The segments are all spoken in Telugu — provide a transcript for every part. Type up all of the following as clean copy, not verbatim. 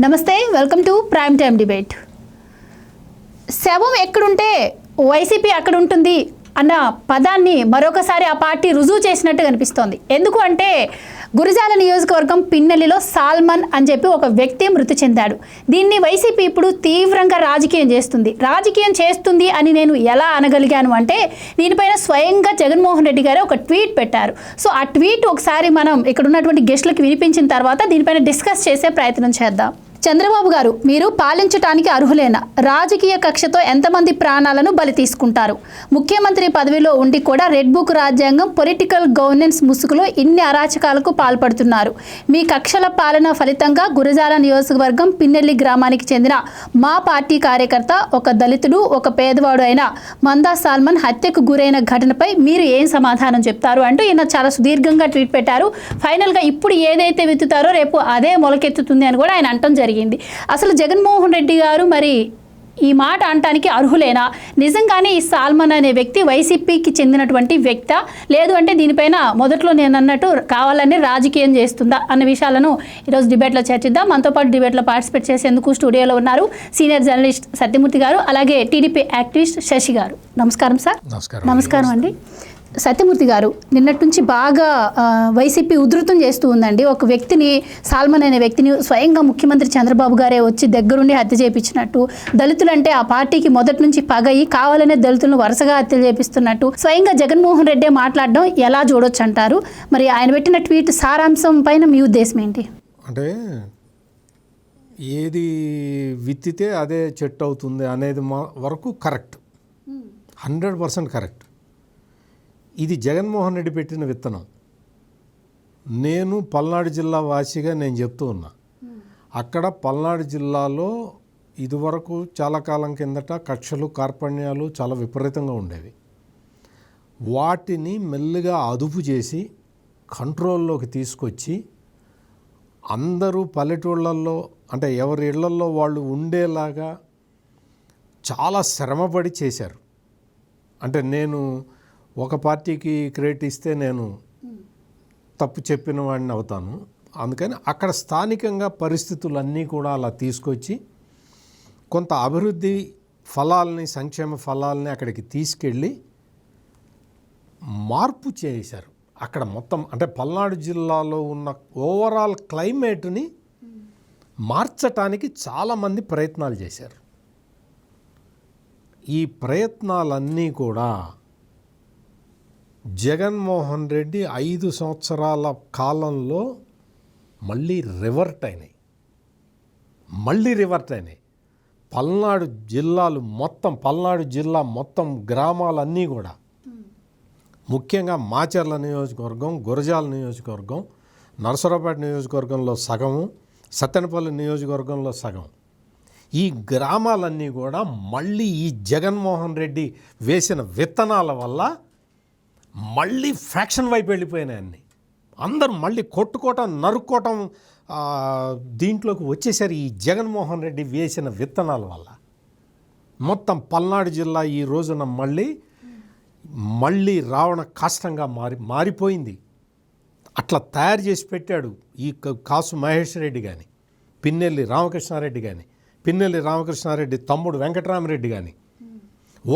నమస్తే, welcome to prime time debate. శవం ఎక్కడుంటే వైసీపీ అక్కడ ఉంటుంది అన్న పదాన్ని మరొకసారి ఆ పార్టీ రుజువు చేసినట్టు కనిపిస్తోంది. ఎందుకు అంటే గురజాల నియోజకవర్గం పిన్నెల్లిలో సాల్మన్ అని చెప్పి ఒక వ్యక్తి మృతి చెందాడు. దీన్ని వైసీపీ ఇప్పుడు తీవ్రంగా రాజకీయం చేస్తుంది అని నేను ఎలా అనగలిగాను అంటే దీనిపైన స్వయంగా జగన్మోహన్ రెడ్డి గారు ఒక ట్వీట్ పెట్టారు. సో ఆ ట్వీట్ ఒకసారి మనం ఇక్కడ ఉన్నటువంటి గెస్టులకు వినిపించిన తర్వాత దీనిపైన డిస్కస్ చేసే ప్రయత్నం చేద్దాం. చంద్రబాబు గారు, మీరు పాలించడానికి అర్హులేనా? రాజకీయ కక్షతో ఎంతమంది ప్రాణాలను బలి తీసుకుంటారు? ముఖ్యమంత్రి పదవిలో ఉండి కూడా రెడ్ బుక్ రాజ్యాంగం, పొలిటికల్ గవర్నెన్స్ ముసుగులో ఇన్ని అరాచకాలకు పాల్పడుతున్నారు. మీ కక్షల పాలన ఫలితంగా గురజాల నియోజకవర్గం పిన్నెల్లి గ్రామానికి చెందిన మా పార్టీ కార్యకర్త, ఒక దళితుడు, ఒక పేదవాడు అయిన మందా సాల్మన్ హత్యకు గురైన ఘటనపై మీరు ఏం సమాధానం చెప్తారు అంటూ ఈయన చాలా సుదీర్ఘంగా ట్వీట్ పెట్టారు. ఫైనల్గా ఇప్పుడు ఏదైతే విత్తుతారో రేపు అదే మొలకెత్తుతుంది అని కూడా ఆయన అంటం జరిగింది. అసలు జగన్మోహన్ రెడ్డి గారు మరి ఈ మాట అనటానికి అర్హులేనా? నిజంగానే ఈ సాల్మన్ అనే వ్యక్తి వైసీపీకి చెందినటువంటి వ్యక్తా, లేదు అంటే దీనిపైన మొదట్లో నేను అన్నట్టు కావాలని రాజకీయం చేస్తుందా అన్న విషయాలను ఈరోజు డిబేట్లో చర్చిద్దాం. మనతో పాటు డిబేట్లో పార్టిసిపేట్ చేసేందుకు స్టూడియోలో ఉన్నారు సీనియర్ జర్నలిస్ట్ సత్యమూర్తి గారు, అలాగే టీడీపీ యాక్టివిస్ట్ శశి గారు. నమస్కారం సార్. నమస్కారం అండి. సత్యమూర్తి గారు, నిన్నటి నుంచి బాగా వైసీపీ ఉధృతం చేస్తూ ఉందండి. ఒక వ్యక్తిని, సాల్మన్ అనే వ్యక్తిని స్వయంగా ముఖ్యమంత్రి చంద్రబాబు గారే వచ్చి దగ్గరుండి హత్య చేయించినట్టు, దళితులంటే ఆ పార్టీకి మొదటి నుంచి పగయి కావాలనే దళితులను వరుసగా హత్య చేపిస్తున్నట్టు స్వయంగా జగన్మోహన్ రెడ్డే మాట్లాడడం ఎలా చూడొచ్చు అంటారు? మరి ఆయన పెట్టిన ట్వీట్ సారాంశం పైన మీ ఉద్దేశం ఏంటి? అంటే ఏది విత్తితే అదే చెట్టు అవుతుంది అనేది వరకు కరెక్ట్, 100% కరెక్ట్. ఇది జగన్మోహన్ రెడ్డి పెట్టిన విత్తనం. నేను పల్నాడు జిల్లా వాసిగా నేను చెప్తూ ఉన్నా, అక్కడ పల్నాడు జిల్లాలో ఇదివరకు చాలా కాలం కిందట కక్షలు, కార్పణ్యాలు చాలా విపరీతంగా ఉండేవి. వాటిని మెల్లిగా అదుపు చేసి కంట్రోల్లోకి తీసుకొచ్చి అందరూ పల్లెటూళ్ళల్లో, అంటే ఎవరి ఇళ్లల్లో వాళ్ళు ఉండేలాగా చాలా శ్రమపడి చేశారు. అంటే నేను ఒక పార్టీకి క్రెడిట్ ఇస్తే నేను తప్పు చెప్పిన వాడిని అవుతాను. అందుకని అక్కడ స్థానికంగా పరిస్థితులన్నీ కూడా అలా తీసుకొచ్చి కొంత అభివృద్ధి ఫలాల్ని, సంక్షేమ ఫలాల్ని అక్కడికి తీసుకెళ్ళి మార్పు చేశారు. అక్కడ మొత్తం అంటే పల్నాడు జిల్లాలో ఉన్న ఓవరాల్ క్లైమేట్ని మార్చటానికి చాలామంది ప్రయత్నాలు చేశారు. ఈ ప్రయత్నాలన్నీ కూడా జగన్మోహన్ రెడ్డి 5 సంవత్సరాల కాలంలో మళ్ళీ రివర్ట్ అయినాయి. పల్నాడు జిల్లా మొత్తం గ్రామాలన్నీ కూడా, ముఖ్యంగా మాచర్ల నియోజకవర్గం, గురజాల నియోజకవర్గం, నరసరావుపేట నియోజకవర్గంలో సగము, సత్తెనపల్లి నియోజకవర్గంలో సగం, ఈ గ్రామాలన్నీ కూడా మళ్ళీ ఈ జగన్మోహన్ రెడ్డి వేసిన విత్తనాల వల్ల మళ్ళీ ఫ్యాక్షన్ వైపు వెళ్ళిపోయినాయి. అన్నీ అందరూ మళ్ళీ కొట్టుకోవటం, నరుక్కోవటం దీంట్లోకి వచ్చేసరి ఈ జగన్మోహన్ రెడ్డి వేసిన విత్తనాల వల్ల మొత్తం పల్నాడు జిల్లా ఈ రోజున మళ్ళీ రావణ కష్టంగా మారిపోయింది. అట్లా తయారు చేసి పెట్టాడు ఈ కాసు మహేష్ రెడ్డి కానీ, పిన్నెల్లి రామకృష్ణారెడ్డి కానీ, పిన్నెల్లి రామకృష్ణారెడ్డి తమ్ముడు వెంకటరామరెడ్డి కానీ,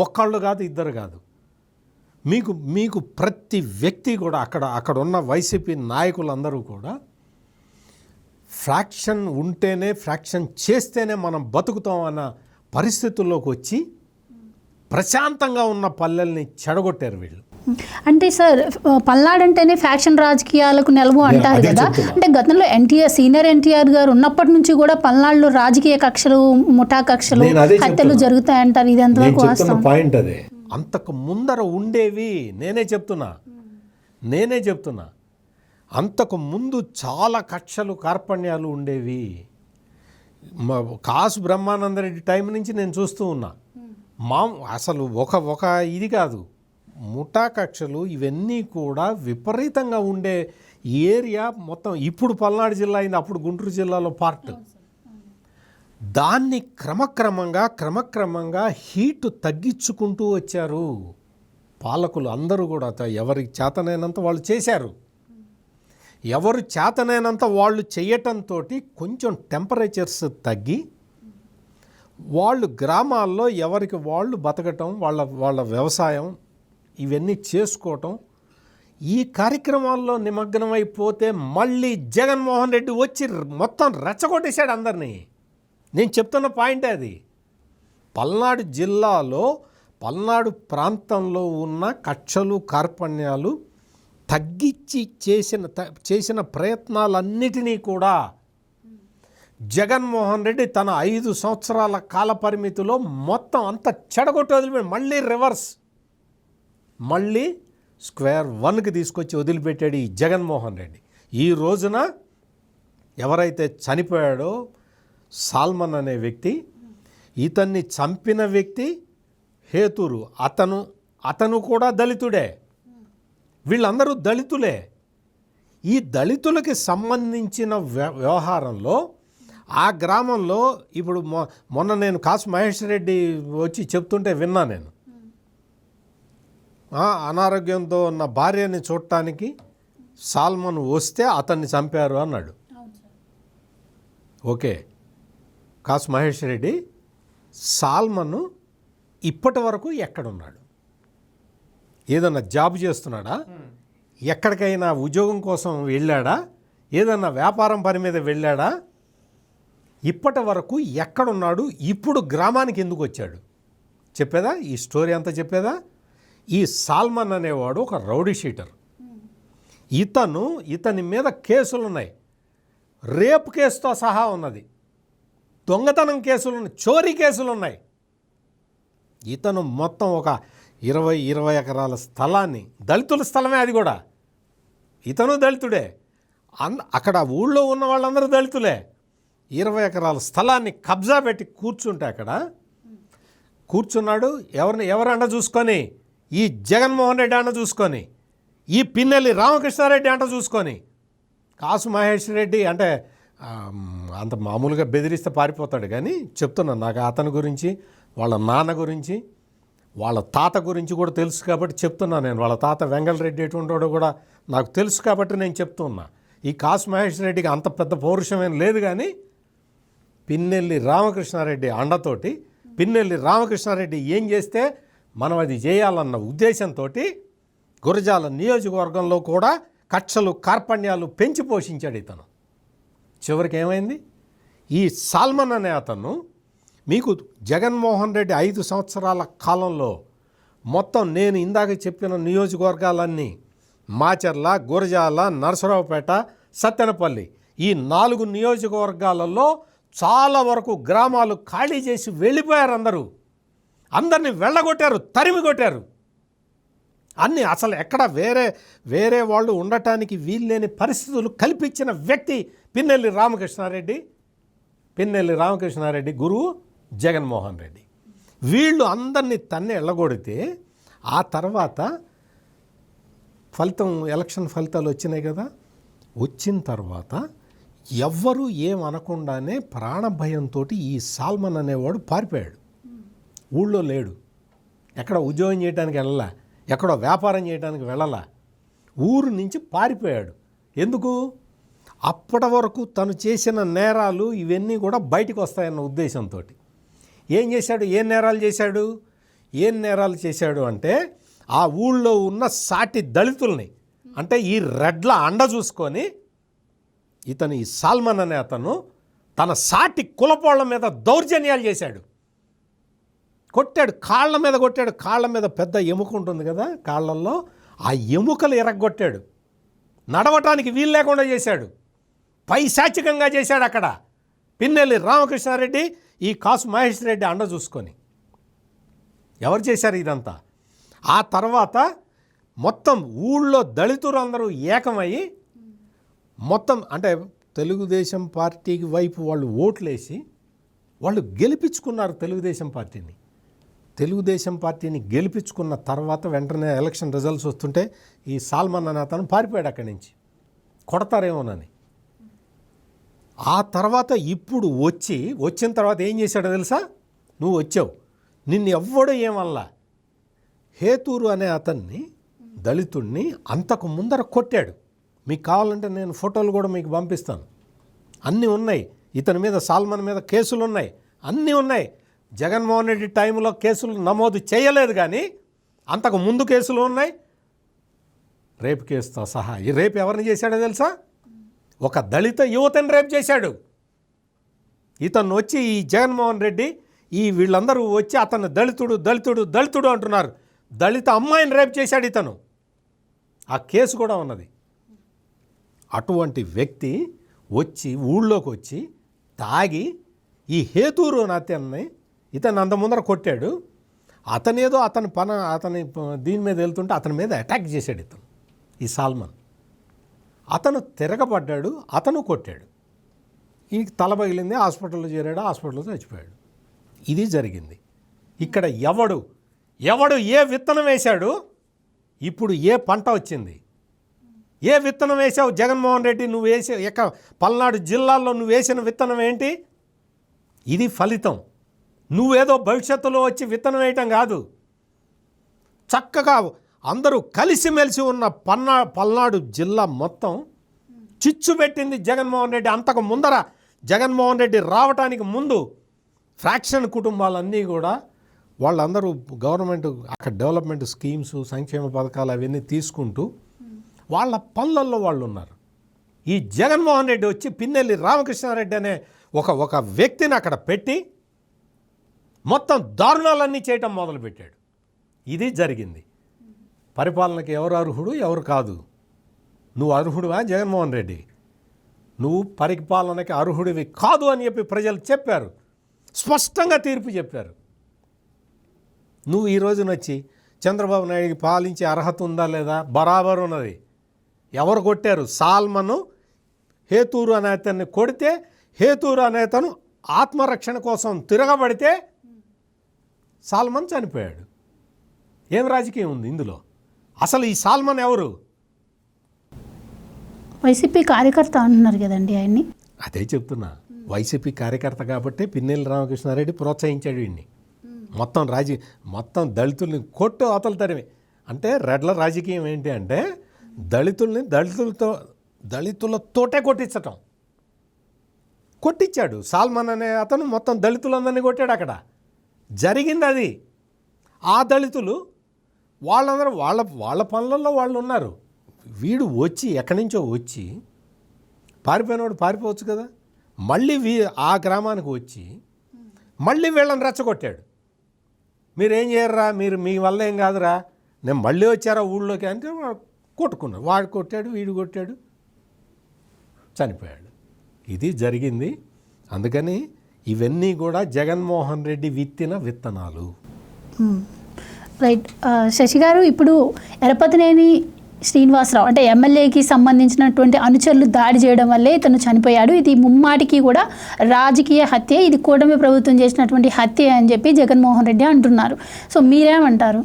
ఒక్కళ్ళు కాదు, ఇద్దరు కాదు, మీకు ప్రతి వ్యక్తి కూడా అక్కడ ఉన్న వైసీపీ నాయకులందరూ కూడా ఫ్రాక్షన్ ఉంటేనే, ఫ్రాక్షన్ చేస్తేనే మనం బతుకుతాం అన్న పరిస్థితుల్లోకి వచ్చి ప్రశాంతంగా ఉన్న పల్లెల్ని చెడగొట్టారు వీళ్ళు. అంటే సార్, పల్నాడు అంటేనే ఫ్యాక్షన్ రాజకీయాలకు నిలవు అంటారు కదా. అంటే గతంలో సీనియర్ ఎన్టీఆర్ గారు ఉన్నప్పటి నుంచి కూడా పల్నాడులో రాజకీయ కక్షలు, ముఠా కక్షలు, హత్యలు జరుగుతాయంటారు. ఇది ఎంతవరకు వాస్తవం? పాయింట్ అదే. అంతకు ముందర ఉండేవి, నేనే చెప్తున్నా అంతకు ముందు చాలా కక్షలు, కార్పణ్యాలు ఉండేవి. కాసు బ్రహ్మానందరెడ్డి టైం నుంచి నేను చూస్తూ ఉన్నా. అసలు ఒక ఇది కాదు, ముఠా కక్షలు ఇవన్నీ కూడా విపరీతంగా ఉండే ఏరియా మొత్తం. ఇప్పుడు పల్నాడు జిల్లా అయింది, అప్పుడు గుంటూరు జిల్లాలో పార్ట్. దాన్ని క్రమక్రమంగా హీటు తగ్గించుకుంటూ వచ్చారు పాలకులు అందరూ కూడా. ఎవరికి చేతనైనంత వాళ్ళు చేశారు. ఎవరు చేతనైనంత వాళ్ళు చేయటంతో కొంచెం టెంపరేచర్స్ తగ్గి వాళ్ళు గ్రామాల్లో ఎవరికి వాళ్ళు బతకటం, వాళ్ళ వ్యవసాయం ఇవన్నీ చేసుకోవటం, ఈ కార్యక్రమాల్లో నిమగ్నమైపోతే మళ్ళీ జగన్మోహన్ రెడ్డి వచ్చి మొత్తం రెచ్చగొట్టేశాడు అందరినీ. నేను చెప్తున్న పాయింటే అది. పల్నాడు జిల్లాలో పల్నాడు ప్రాంతంలో ఉన్న కక్షలు కార్పణ్యాలు తగ్గించి చేసిన ప్రయత్నాలన్నిటినీ కూడా జగన్మోహన్ రెడ్డి తన 5 సంవత్సరాల కాల పరిమితిలో మొత్తం అంతా చెడగొట్టి వదిలిపెట్టి మళ్ళీ రివర్స్, మళ్ళీ స్క్వేర్ 1కి తీసుకొచ్చి వదిలిపెట్టాడు ఈ జగన్మోహన్ రెడ్డి. ఈ రోజున ఎవరైతే చనిపోయాడో సాల్మన్ అనే వ్యక్తి, ఇతన్ని చంపిన వ్యక్తి హేతూరు, అతను కూడా దళితుడే. వీళ్ళందరూ దళితులే. ఈ దళితులకి సంబంధించిన వ్యవహారంలో ఆ గ్రామంలో ఇప్పుడు మొన్న నేను కాసు మహేష్ రెడ్డి వచ్చి చెప్తుంటే విన్నా నేను. అనారోగ్యంతో ఉన్న భార్యని చూడటానికి సాల్మన్ వస్తే అతన్ని చంపారు అన్నాడు. ఓకే, కాసు మహేష్ రెడ్డి సాల్మన్ ఇప్పటి వరకు ఎక్కడున్నాడు? ఏదన్నా జాబ్ చేస్తున్నాడా? ఎక్కడికైనా ఉద్యోగం కోసం వెళ్ళాడా? ఏదన్నా వ్యాపారం పని మీద వెళ్ళాడా? ఇప్పటి వరకు ఎక్కడున్నాడు? ఇప్పుడు గ్రామానికి ఎందుకు వచ్చాడు? చెప్పేదా ఈ స్టోరీ అంతా? చెప్పేదా? ఈ సాల్మన్ అనేవాడు ఒక రౌడీ షీటర్. ఇతని మీద కేసులు ఉన్నాయి, రేప్ కేసుతో సహా ఉన్నది, దొంగతనం కేసులు ఉన్నాయి, చోరీ కేసులు ఉన్నాయి. ఇతను మొత్తం ఒక 20 ఎకరాల స్థలాన్ని, దళితుల స్థలమే అది కూడా, ఇతను దళితుడే, అక్కడ ఊళ్ళో ఉన్న వాళ్ళందరూ దళితులే. 20 ఎకరాల స్థలాన్ని కబ్జా పెట్టి కూర్చుంటే అక్కడ కూర్చున్నాడు. ఎవరు అండ చూసుకొని? ఈ జగన్మోహన్ రెడ్డి అండ చూసుకొని, ఈ పిన్నెల్లి రామకృష్ణారెడ్డి అంట చూసుకొని. కాసు మహేష్ రెడ్డి అంటే అంత మామూలుగా బెదిరిస్తే పారిపోతాడు, కానీ చెప్తున్నాను, నాకు అతని గురించి, వాళ్ళ నాన్న గురించి, వాళ్ళ తాత గురించి కూడా తెలుసు కాబట్టి చెప్తున్నా నేను. వాళ్ళ తాత వెంగళరెడ్డి ఎటువంటివాడో కూడా నాకు తెలుసు కాబట్టి నేను చెప్తున్నా. ఈ కాసు మహేష్ రెడ్డికి అంత పెద్ద పౌరుషమేం లేదు, కానీ పిన్నెల్లి రామకృష్ణారెడ్డి అండతోటి, పిన్నెల్లి రామకృష్ణారెడ్డి ఏం చేస్తే మనం అది చేయాలన్న ఉద్దేశంతో గురజాల నియోజకవర్గంలో కూడా కక్షలు కార్పణ్యాలు పెంచి పోషించాడు ఇతను. చివరికి ఏమైంది? ఈ సాల్మన్ అనే అతను మీకు జగన్మోహన్ రెడ్డి 5 సంవత్సరాల కాలంలో మొత్తం నేను ఇందాక చెప్పిన నియోజకవర్గాలన్నీ మాచర్ల, గురజాల, నరసరావుపేట, సత్తెనపల్లి, ఈ 4 నియోజకవర్గాలలో చాలా వరకు గ్రామాలు ఖాళీ చేసి వెళ్ళిపోయారు. అందరినీ వెళ్ళగొట్టారు, తరిమి కొట్టారు. అన్నీ అసలు ఎక్కడ వేరే వాళ్ళు ఉండటానికి వీల్లేని పరిస్థితులు కల్పించిన వ్యక్తి పిన్నెల్లి రామకృష్ణారెడ్డి గురువు జగన్మోహన్ రెడ్డి. వీళ్ళు అందరినీ తన్నే ఎళ్ళగొడితే ఆ తర్వాత ఎలక్షన్ ఫలితాలు వచ్చినాయి కదా. వచ్చిన తర్వాత ఎవ్వరూ ఏమనకుండానే ప్రాణభయంతో ఈ సాల్మన్ అనేవాడు పారిపోయాడు. ఊళ్ళో లేడు, ఎక్కడ ఉద్యోగం చేయడానికి వెళ్ళలా, ఎక్కడో వ్యాపారం చేయడానికి వెళ్ళలా, ఊరు నుంచి పారిపోయాడు. ఎందుకు? అప్పటి వరకు తను చేసిన నేరాలు ఇవన్నీ కూడా బయటకు వస్తాయన్న ఉద్దేశంతో ఏం చేశాడు? ఏం నేరాలు చేశాడు అంటే ఆ ఊళ్ళో ఉన్న సాటి దళితుల్ని, అంటే ఈ రెడ్ల అండ చూసుకొని ఈ సాల్మన్ అనే అతను తన సాటి కులపోళ్ల మీద దౌర్జన్యాలు చేశాడు. కొట్టాడు, కాళ్ళ మీద పెద్ద ఎముక ఉంటుంది కదా కాళ్ళల్లో, ఆ ఎముకలు ఎరగొట్టాడు. నడవటానికి వీలు లేకుండా చేశాడు. పైశాచికంగా చేశాడు అక్కడ పిన్నెల్లి రామకృష్ణారెడ్డి, ఈ కాసు మహేష్ రెడ్డి అండ చూసుకొని. ఎవరు చేశారు ఇదంతా? ఆ తర్వాత మొత్తం ఊళ్ళో దళితులందరూ ఏకమయ్యి మొత్తం అంటే తెలుగుదేశం పార్టీకి వైపు వాళ్ళు ఓట్లేసి వాళ్ళు గెలిపించుకున్నారు తెలుగుదేశం పార్టీని గెలిపించుకున్న తర్వాత వెంటనే ఎలక్షన్ రిజల్ట్స్ వస్తుంటే ఈ సాల్మన్ అనే అతను పారిపోయాడు అక్కడి నుంచి, కొడతారేమోనని. ఆ తర్వాత ఇప్పుడు వచ్చిన తర్వాత ఏం చేశాడో తెలుసా? నువ్వు వచ్చావు, నిన్ను ఎవ్వడో ఏమల్లా. హేతూరు అనే అతన్ని, దళితుడిని అంతకు ముందర కొట్టాడు. మీకు కావాలంటే నేను ఫోటోలు కూడా మీకు పంపిస్తాను. అన్నీ ఉన్నాయి. ఇతని మీద సాల్మన్ మీద కేసులు ఉన్నాయి, అన్నీ ఉన్నాయి. జగన్మోహన్ రెడ్డి టైంలో కేసులు నమోదు చేయలేదు, కానీ అంతకు ముందు కేసులు ఉన్నాయి, రేపు కేసుతో సహా. ఈ రేపు ఎవరిని చేశాడో తెలుసా? ఒక దళిత యువతని రేపు చేశాడు. ఇతను వచ్చి ఈ జగన్మోహన్ రెడ్డి వీళ్ళందరూ వచ్చి అతను దళితుడు దళితుడు దళితుడు అంటున్నారు. దళిత అమ్మాయిని రేపు చేశాడు ఇతను. ఆ కేసు కూడా ఉన్నది. అటువంటి వ్యక్తి వచ్చి ఊళ్ళోకి వచ్చి తాగి ఈ హేతూరు నాత్యాన్ని ఇతను అంత ముందర కొట్టాడు. అతనేదో అతని దీని మీద వెళ్తుంటే అతని మీద అటాక్ చేశాడు ఇతను, ఈ సాల్మన్. అతను తిరగబడ్డాడు, అతను కొట్టాడు. ఈ తల పగిలింది, హాస్పిటల్లో చేరాడు, హాస్పిటల్లో చచ్చిపోయాడు. ఇది జరిగింది. ఇక్కడ ఎవడు ఏ విత్తనం వేశాడు, ఇప్పుడు ఏ పంట వచ్చింది? ఏ విత్తనం వేసావు జగన్మోహన్ రెడ్డి? నువ్వు పల్నాడు జిల్లాల్లో నువ్వు వేసిన విత్తనం ఏంటి? ఇది ఫలితం. నువ్వేదో భవిష్యత్తులో వచ్చి విత్తనం వేయటం కాదు. చక్కగా అందరూ కలిసిమెలిసి ఉన్న పల్నాడు జిల్లా మొత్తం చిచ్చు పెట్టింది జగన్మోహన్ రెడ్డి. అంతకు ముందర జగన్మోహన్ రెడ్డి రావటానికి ముందు ఫ్రాక్షన్ కుటుంబాలన్నీ కూడా వాళ్ళందరూ గవర్నమెంట్ అక్కడ డెవలప్మెంట్ స్కీమ్స్, సంక్షేమ పథకాలు అవన్నీ తీసుకుంటూ వాళ్ళ పనులలో వాళ్ళు ఉన్నారు. ఈ జగన్మోహన్ రెడ్డి వచ్చి పిన్నెల్లి రామకృష్ణారెడ్డి అనే ఒక వ్యక్తిని అక్కడ పెట్టి మొత్తం దారుణాలన్నీ చేయటం మొదలుపెట్టాడు. ఇది జరిగింది. పరిపాలనకి ఎవరు అర్హుడు, ఎవరు కాదు? నువ్వు అర్హుడువా జగన్మోహన్ రెడ్డి? నువ్వు పరిపాలనకి అర్హుడివి కాదు అని చెప్పి ప్రజలు చెప్పారు, స్పష్టంగా తీర్పు చెప్పారు. నువ్వు ఈ రోజున వచ్చి చంద్రబాబు నాయుడికి పాలించే అర్హత ఉందా లేదా? బరాబర్ ఉన్నది. ఎవరు కొట్టారు? సాల్మను హేతూరు అనే అతన్ని కొడితే, హేతూరు అనే అతను ఆత్మరక్షణ కోసం తిరగబడితే సాల్మన్ చనిపోయాడు. ఏం రాజకీయం ఉంది ఇందులో? అసలు ఈ సాల్మన్ ఎవరు? వైసీపీ కార్యకర్త అంటున్నారు కదండి ఆయన్ని. అదే చెప్తున్నా, వైసీపీ కార్యకర్త కాబట్టి పిన్నెల్లి రామకృష్ణారెడ్డి ప్రోత్సహించాడు వీడిని. మొత్తం దళితుల్ని కొట్టు అవతల తరిమి. అంటే రెడ్ల రాజకీయం ఏంటి అంటే దళితులతోటే కొట్టించాడు. సాల్మన్ అనే అతను మొత్తం దళితులందరినీ కొట్టాడు. అక్కడ జరిగింది అది. ఆ దళితులు వాళ్ళందరూ వాళ్ళ పనులలో వాళ్ళు ఉన్నారు. వీడు వచ్చి ఎక్కడి నుంచో వచ్చి పారిపోయినవాడు పారిపోవచ్చు కదా, మళ్ళీ ఆ గ్రామానికి వచ్చి మళ్ళీ వీళ్ళని రెచ్చగొట్టాడు. మీరేం చేయర్రా, మీ వల్ల ఏం కాదురా, నేను మళ్ళీ వచ్చారా ఊళ్ళోకి అంటే కొట్టుకున్నాడు. వాడు కొట్టాడు, వీడు కొట్టాడు, చనిపోయాడు. ఇది జరిగింది. అందుకని ఇవన్నీ కూడా జగన్మోహన్ రెడ్డి విత్తిన విత్తనాలు. రైట్. శశి గారు, ఇప్పుడు ఎరపతినేని శ్రీనివాసరావు అంటే ఎమ్మెల్యేకి సంబంధించినటువంటి అనుచరులు దాడి చేయడం వల్లే ఇతను చనిపోయాడు. ఇది ముమ్మాటికి కూడా రాజకీయ హత్య, ఇది కూటమి ప్రభుత్వం చేసినటువంటి హత్య అని చెప్పి జగన్మోహన్ రెడ్డి అంటున్నారు. సో మీరేమంటారు?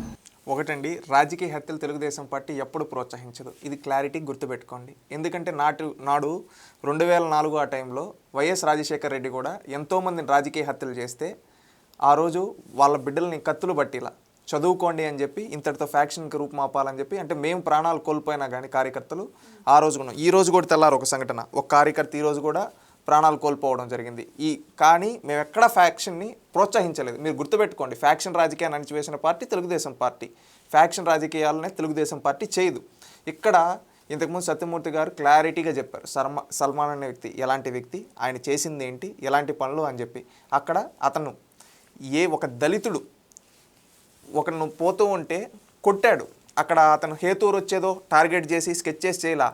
ఒకటండి, రాజకీయ హత్యలు తెలుగుదేశం పార్టీ ఎప్పుడు ప్రోత్సహించదు. ఇది క్లారిటీ గుర్తుపెట్టుకోండి. ఎందుకంటే నాడు 2004 ఆ టైంలో వైఎస్ రాజశేఖర రెడ్డి కూడా ఎంతోమందిని రాజకీయ హత్యలు చేస్తే ఆ రోజు వాళ్ళ బిడ్డల్ని కత్తులు బట్టిలా చదువుకోండి అని చెప్పి ఇంతటితో ఫ్యాక్షన్కి రూపుమాపాలని చెప్పి, అంటే మేము ప్రాణాలు కోల్పోయినా కానీ కార్యకర్తలు ఆ రోజు కూడా, ఈ రోజు కూడా తెల్లారు ఒక సంఘటన, ఒక కార్యకర్త ఈ రోజు కూడా ప్రాణాలు కోల్పోవడం జరిగింది. కానీ మేము ఎక్కడ ఫ్యాక్షన్ని ప్రోత్సహించలేదు. మీరు గుర్తుపెట్టుకోండి, ఫ్యాక్షన్ రాజకీయాన్ని అణిచివేసిన పార్టీ తెలుగుదేశం పార్టీ. ఫ్యాక్షన్ రాజకీయాలనే తెలుగుదేశం పార్టీ చేయదు. ఇక్కడ ఇంతకుముందు సత్యమూర్తి గారు క్లారిటీగా చెప్పారు, సల్మాన్ అనే వ్యక్తి ఎలాంటి వ్యక్తి, ఆయన చేసింది ఏంటి, ఎలాంటి పనులు అని చెప్పి. అక్కడ అతను ఒక దళితుడు ఒకను పోతూ ఉంటే కొట్టాడు. అక్కడ అతను హేతూరు వచ్చేదో టార్గెట్ చేసి స్కెచ్ చేసి చేయలా.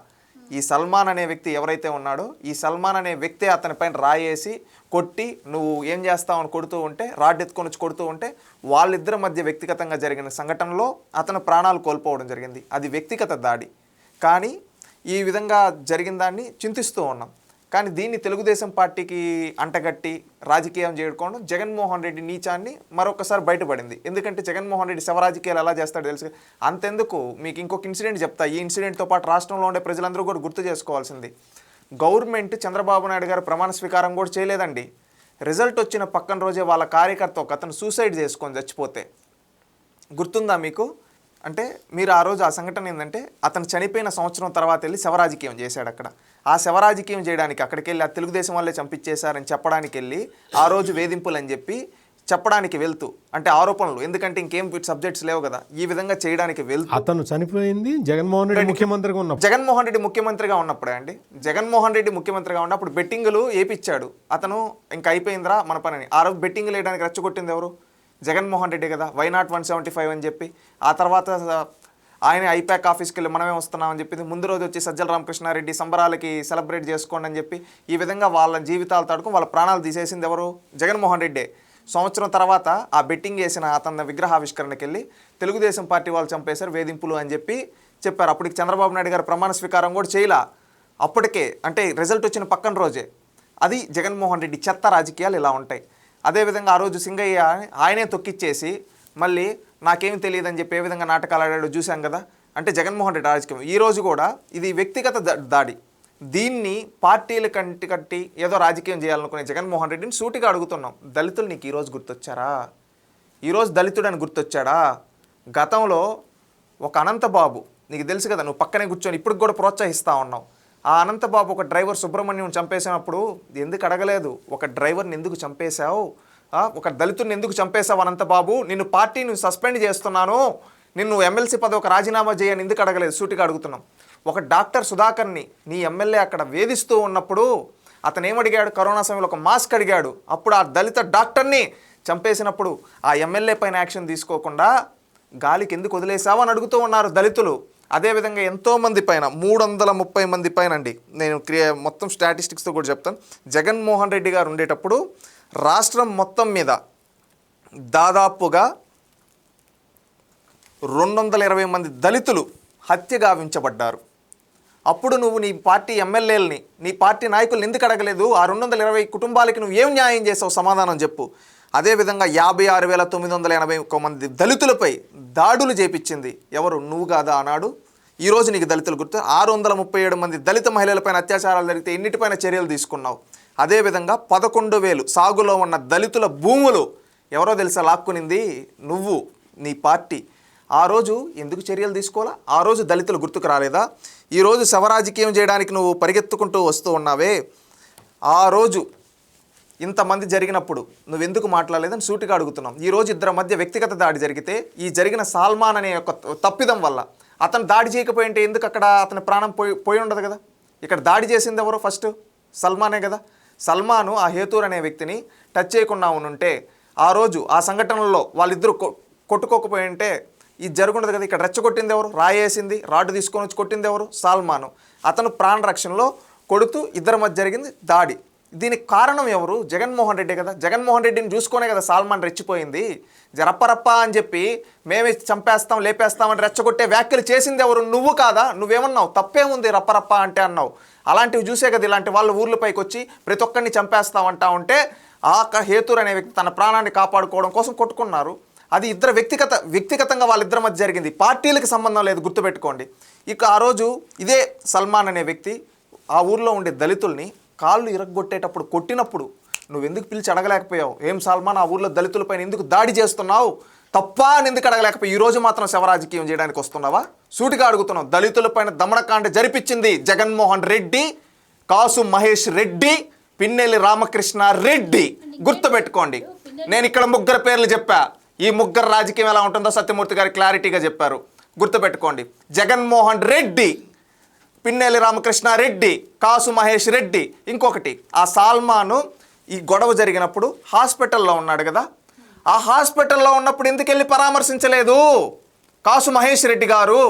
ఈ సల్మాన్ అనే వ్యక్తి ఎవరైతే ఉన్నాడో, ఈ సల్మాన్ అనే వ్యక్తి అతని పైన రాయేసి కొట్టి నువ్వు ఏం చేస్తావు అని కొడుతూ ఉంటే, రాడ్ ఎత్తుకొని వచ్చి కొడుతూ ఉంటే వాళ్ళిద్దరి మధ్య వ్యక్తిగతంగా జరిగిన సంఘటనలో అతను ప్రాణాలు కోల్పోవడం జరిగింది. అది వ్యక్తిగత దాడి. కానీ ఈ విధంగా జరిగిన దాన్ని చింతిస్తూ ఉన్నాం. కానీ దీన్ని తెలుగుదేశం పార్టీకి అంటగట్టి రాజకీయం చేయడం జగన్మోహన్ రెడ్డి నీచాన్ని మరొకసారి బయటపడింది. ఎందుకంటే జగన్మోహన్ రెడ్డి శవరాజకీయాలు ఎలా చేస్తాడో తెలుసు. అంతెందుకు, మీకు ఇంకొక ఇన్సిడెంట్ చెప్తా. ఈ ఇన్సిడెంట్తో పాటు రాష్ట్రంలో ఉండే ప్రజలందరూ కూడా గుర్తు చేసుకోవాల్సింది, గవర్నమెంట్ చంద్రబాబు నాయుడు గారు ప్రమాణ స్వీకారం కూడా చేయలేదండి. రిజల్ట్ వచ్చిన పక్కన రోజే వాళ్ళ కార్యకర్త ఒక అతను సూసైడ్ చేసుకొని చచ్చిపోతే గుర్తుందా మీకు? అంటే మీరు ఆ రోజు ఆ సంఘటన ఏంటంటే అతను చనిపోయిన సంవత్సరం తర్వాత వెళ్ళి శవరాజకీయం చేశాడు అక్కడ. ఆ శవరాజకీయం చేయడానికి అక్కడికి వెళ్ళి ఆ తెలుగుదేశం వాళ్ళే చంపించేశారని చెప్పడానికి వెళ్ళి ఆ రోజు వేధింపులు అని చెప్పి చెప్పడానికి వెళ్తూ, అంటే ఆరోపణలు, ఎందుకంటే ఇంకేం సబ్జెక్ట్స్ లేవు కదా, ఈ విధంగా చేయడానికి వెళ్తూ. అతను చనిపోయింది జగన్మోహన్ రెడ్డి ముఖ్యమంత్రిగా ఉన్నప్పుడు. జగన్మోహన్ రెడ్డి ముఖ్యమంత్రిగా ఉన్నప్పుడే అండి. జగన్మోహన్ రెడ్డి ముఖ్యమంత్రిగా ఉన్నప్పుడు బెట్టింగులు ఏపిచ్చాడు అతను. ఇంకా అయిపోయిందిరా మన పని. ఆ రోజు బెట్టింగులు వేయడానికి రెచ్చగొట్టింది ఎవరు? జగన్మోహన్ రెడ్డి కదా. వై నాట్ 175 అని చెప్పి ఆ తర్వాత ఆయన ఐపాక్ ఆఫీస్కి వెళ్ళి మనమే వస్తున్నామని చెప్పింది. ముందు రోజు వచ్చి సజ్జల రామకృష్ణారెడ్డి సంబరాలకి సెలబ్రేట్ చేసుకోండి అని చెప్పి ఈ విధంగా వాళ్ళ జీవితాలు తడుకు వాళ్ళ ప్రాణాలు తీసేసింది ఎవరు? జగన్మోహన్ రెడ్డి. సంవత్సరం తర్వాత ఆ బెట్టింగ్ వేసిన అతని విగ్రహావిష్కరణకి వెళ్ళి తెలుగుదేశం పార్టీ వాళ్ళు చంపేశారు, వేధింపులు అని చెప్పి చెప్పారు. అప్పటికి చంద్రబాబు నాయుడు గారు ప్రమాణ స్వీకారం కూడా చేయలా. అప్పటికే అంటే రిజల్ట్ వచ్చిన పక్కన రోజే. అది జగన్మోహన్ రెడ్డి చెత్త రాజకీయాలు ఇలా ఉంటాయి. అదేవిధంగా ఆ రోజు సింగయ్య ఆయనే తొక్కిచ్చేసి మళ్ళీ నాకేం తెలియదని చెప్పి ఏ విధంగా నాటకాలు ఆడాడో చూసాం కదా. అంటే జగన్మోహన్ రెడ్డి రాజకీయం ఈరోజు కూడా ఇది వ్యక్తిగత దాడి. దీన్ని పార్టీలు కట్టి ఏదో రాజకీయం చేయాలనుకునే జగన్మోహన్ రెడ్డిని సూటిగా అడుగుతున్నాం. దళితులు నీకు ఈరోజు గుర్తొచ్చారా? ఈరోజు దళితుడని గుర్తొచ్చాడా? గతంలో ఒక అనంతబాబు, నీకు తెలుసు కదా, నువ్వు పక్కనే కూర్చొని ఇప్పుడు కూడా ప్రోత్సహిస్తూ ఉన్నావు. ఆ అనంతబాబు ఒక డ్రైవర్ సుబ్రహ్మణ్యం చంపేసినప్పుడు ఎందుకు అడగలేదు? ఒక డ్రైవర్ని ఎందుకు చంపేశావు? ఒక దళితుడిని ఎందుకు చంపేశావు అనంతబాబు? నిన్ను పార్టీని సస్పెండ్ చేస్తున్నాను, నిన్ను ఎమ్మెల్సీ పదవి ఒక రాజీనామా చేయని ఎందుకు అడగలేదు? సూటిగా అడుగుతున్నాం. ఒక డాక్టర్ సుధాకర్ని నీ ఎమ్మెల్యే అక్కడ వేధిస్తూ ఉన్నప్పుడు అతను ఏమడిగాడు? కరోనా సమయంలో ఒక మాస్క్ అడిగాడు. అప్పుడు ఆ దళిత డాక్టర్ని చంపేసినప్పుడు ఆ ఎమ్మెల్యే పైన యాక్షన్ తీసుకోకుండా గాలికి ఎందుకు వదిలేసావు అని అడుగుతూ ఉన్నారు దళితులు. అదేవిధంగా ఎంతోమంది పైన 330 మంది పైన అండి, నేను మొత్తం స్టాటిస్టిక్స్తో కూడా చెప్తాను. జగన్మోహన్ రెడ్డి గారు ఉండేటప్పుడు రాష్ట్రం మొత్తం మీద దాదాపుగా 220 మంది దళితులు హత్య గావించబడ్డారు. అప్పుడు నువ్వు నీ పార్టీ ఎమ్మెల్యేలని, నీ పార్టీ నాయకులను ఎందుకు అడగలేదు? ఆ 220 కుటుంబాలకి నువ్వు ఏం న్యాయం చేసావు? సమాధానం చెప్పు. అదేవిధంగా 56,981 మంది దళితులపై దాడులు చేపించింది ఎవరు? నువ్వు కాదా ఆనాడు? ఈరోజు నీకు దళితులు గుర్తు. 637 మంది దళిత మహిళలపైన అత్యాచారాలు జరిగితే ఎన్నిటిపైన చర్యలు తీసుకున్నావు? అదేవిధంగా 11,000 సాగులో ఉన్న దళితుల భూములు ఎవరో తెలుసా లాక్కునింది? నువ్వు, నీ పార్టీ. ఆ రోజు ఎందుకు చర్యలు తీసుకోవాలా? ఆ రోజు దళితులు గుర్తుకు రాలేదా? ఈరోజు శవరాజకీయం చేయడానికి నువ్వు పరిగెత్తుకుంటూ వస్తూ ఉన్నావే, ఆ రోజు ఇంతమంది జరిగినప్పుడు నువ్వెందుకు మాట్లాడలేదని సూటిగా అడుగుతున్నాం. ఈరోజు ఇద్దరి మధ్య వ్యక్తిగత దాడి జరిగితే ఈ జరిగిన సాల్మాన్ అనే ఒక తప్పిదం వల్ల అతను దాడి చేయకపోయింటే ఎందుకు అక్కడ అతని ప్రాణం పోయి ఉండదు కదా. ఇక్కడ దాడి చేసింది ఎవరు? ఫస్ట్ సల్మానే కదా. సల్మాను ఆ హేతూర్ అనే వ్యక్తిని టచ్ చేయకుండా ఉంటే ఆ రోజు ఆ సంఘటనలో వాళ్ళిద్దరూ కొట్టుకోకపోయి ఉంటే ఇది జరుగుండదు కదా. ఇక్కడ రెచ్చగొట్టింది ఎవరు? రాయేసింది, రాడ్డు తీసుకొని వచ్చి కొట్టింది ఎవరు? సల్మాను. అతను ప్రాణ రక్షణలో కొడుతూ ఇద్దరి మధ్య జరిగింది దాడి. దీనికి కారణం ఎవరు? జగన్మోహన్ రెడ్డి కదా. జగన్మోహన్ రెడ్డిని చూసుకునే కదా సాల్మాన్ రెచ్చిపోయింది. జరప్పరప్ప అని చెప్పి మేమే చంపేస్తాం లేపేస్తామని రెచ్చగొట్టే వ్యాఖ్యలు చేసింది ఎవరు? నువ్వు కాదా? నువ్వేమన్నావు? తప్పేముంది రప్పరప్ప అంటే అన్నావు. అలాంటివి చూసే కదా ఇలాంటి వాళ్ళు ఊర్లపైకి వచ్చి ప్రతి ఒక్కరిని చంపేస్తామంటా ఉంటే ఆ హేతూర్ అనే వ్యక్తి తన ప్రాణాన్ని కాపాడుకోవడం కోసం కొట్టుకున్నారు. అది ఇద్దరు వ్యక్తిగతంగా వాళ్ళిద్దరి మధ్య జరిగింది, పార్టీలకు సంబంధం లేదు, గుర్తుపెట్టుకోండి. ఇక ఆ రోజు ఇదే సల్మాన్ అనే వ్యక్తి ఆ ఊర్లో ఉండే దళితుల్ని కాళ్ళు ఇరగొట్టేటప్పుడు కొట్టినప్పుడు నువ్వెందుకు పిలిచి అడగలేకపోయావు? ఏం సల్మాన్ ఆ ఊర్లో దళితులపైన ఎందుకు దాడి చేస్తున్నావు? తప్ప అని ఎందుకు అడగలేకపోయి ఈరోజు మాత్రం శవరాజకీయం చేయడానికి వస్తున్నావా? సూటిగా అడుగుతున్నావు. దళితులపైన దమనకాండ జరిపించింది జగన్మోహన్ రెడ్డి, కాసు మహేష్ రెడ్డి, పిన్నెల్లి రామకృష్ణ రెడ్డి. గుర్తుపెట్టుకోండి. నేను ఇక్కడ ముగ్గురు పేర్లు చెప్పా. ఈ ముగ్గురు రాజకీయం ఎలా ఉంటుందో సత్యమూర్తి గారు క్లారిటీగా చెప్పారు. గుర్తుపెట్టుకోండి. జగన్మోహన్ రెడ్డి, పిన్నెల్లి రామకృష్ణారెడ్డి, కాసు మహేష్ రెడ్డి. ఇంకొకటి, ఆ సాల్మాను ఈ గొడవ జరిగినప్పుడు హాస్పిటల్లో ఉన్నాడు కదా. ఆ హాస్పిటల్లో ఉన్నప్పుడు ఎందుకు వెళ్ళి పరామర్శించలేదు కాసు మహేష్ రెడ్డి గారు?